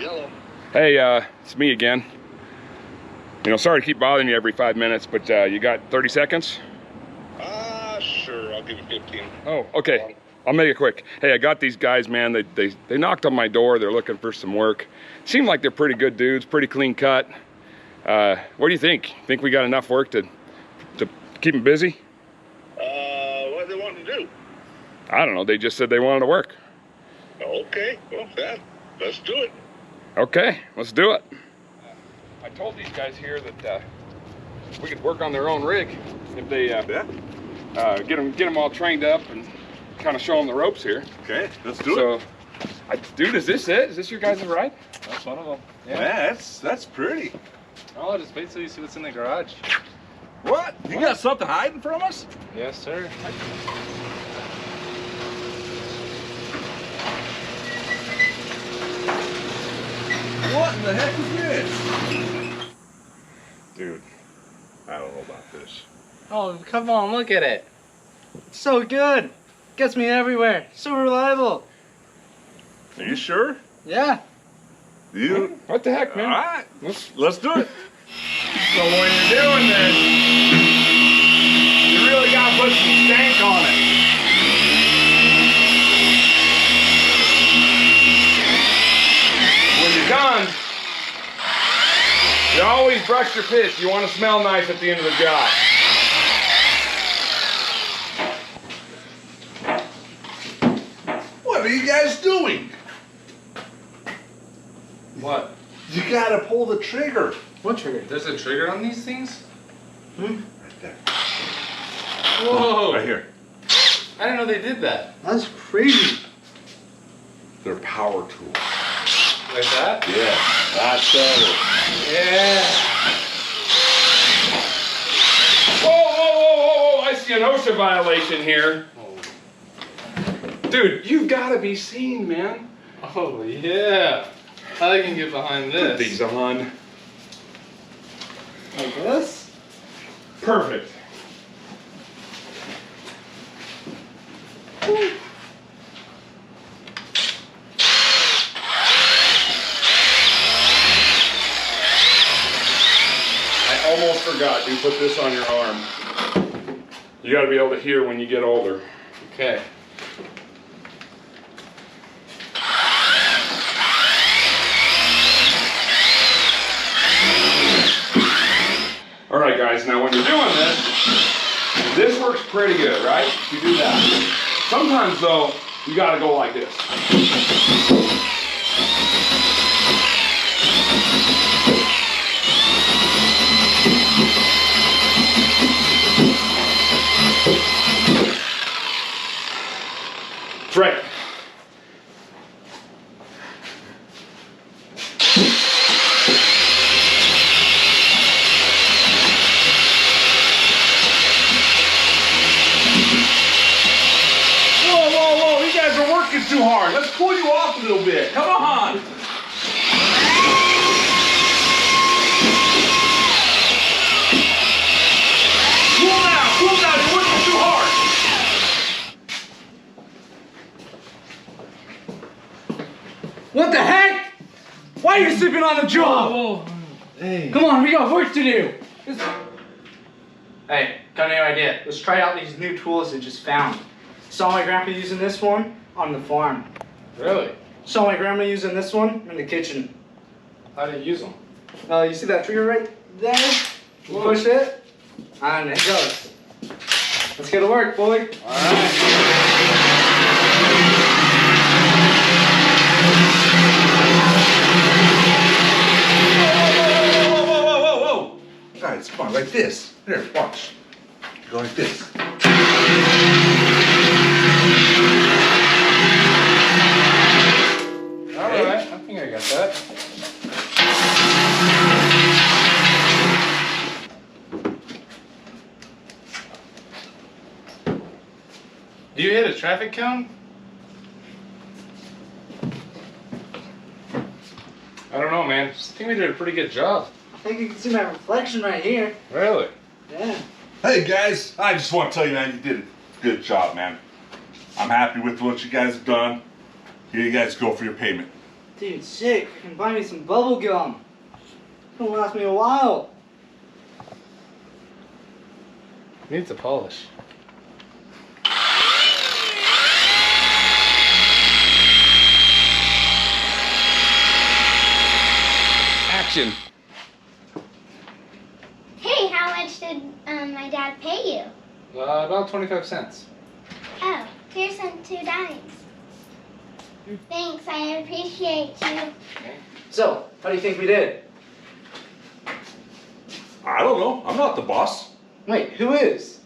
Yellow. Hey, it's me again. You know, sorry to keep bothering you every 5 minutes, but you got 30 seconds? Sure, I'll give you 15. Oh, okay. I'll make it quick. Hey, I got these guys, man. They knocked on my door. They're looking for some work. Seem like they're pretty good dudes, pretty clean cut. What do you think? Think we got enough work to keep them busy? What do they want to do? I don't know. They just said they wanted to work. Okay, well, let's do it. Okay, let's do it. I told these guys here that we could work on their own rig if they get them all trained up and kind of show them the ropes here. Okay, let's do it. Dude, is this it? Is this your guys' ride? That's one of them. Yeah, that's pretty. Oh, just wait till you see what's in the garage. What? You got something hiding from us? Yes, sir. What in the heck is this? Dude, I don't know about this. Oh, come on, look at it. It's so good. Gets me everywhere. So reliable. Are you sure? Yeah. You? What the heck, man? All right, let's do it. So when you're doing this, you really gotta put some stank on it. When you're done, you always brush your piss. You want to smell nice at the end of the job. What are you guys doing? What? You gotta pull the trigger. What trigger? There's a trigger on these things? Right there. Whoa. Right here. I didn't know they did that. That's crazy. They're power tools. Like that? Yeah, that's better. Yeah. Whoa, I see an OSHA violation here. Oh. Dude, you've got to be seen, man. Oh, yeah. I can get behind this. Put these on. Like this? Perfect. I almost forgot, dude. Put this on your arm. You got to be able to hear when you get older. Okay. All right, guys. Now, when you're doing this works pretty good, right? You do that. Sometimes, though, you got to go like this. That's right. Whoa, you guys are working too hard. Let's pull you off a little bit. Come on. Cool down, you're working too hard. What the heck? Why are you sleeping on the job? Whoa. Hey. Come on, we got work to do. Hey, got a new idea. Let's try out these new tools I just found. Saw my grandpa using this one on the farm. Really? Saw my grandma using this one in the kitchen. How do you use them? You see that trigger right there? You Whoa. push it, and it goes. Let's get to work, boy. All right. Whoa. Guys, come on, like this. Here, watch. Go like this. All right. I think I got that. Do you hit a traffic cone? I don't know, man. I think we did a pretty good job. I think you can see my reflection right here. Really? Yeah. Hey guys, I just want to tell you, man, you did a good job, man. I'm happy with what you guys have done. Here you guys go for your payment. Dude, sick. I can buy me some bubble gum. It'll last me a while. Needs a polish. Action. Hey, how much did my dad pay you? About 25 cents. Oh, here's some 2 dimes. Thanks, I appreciate you. So, how do you think we did? I don't know. I'm not the boss. Wait, who is?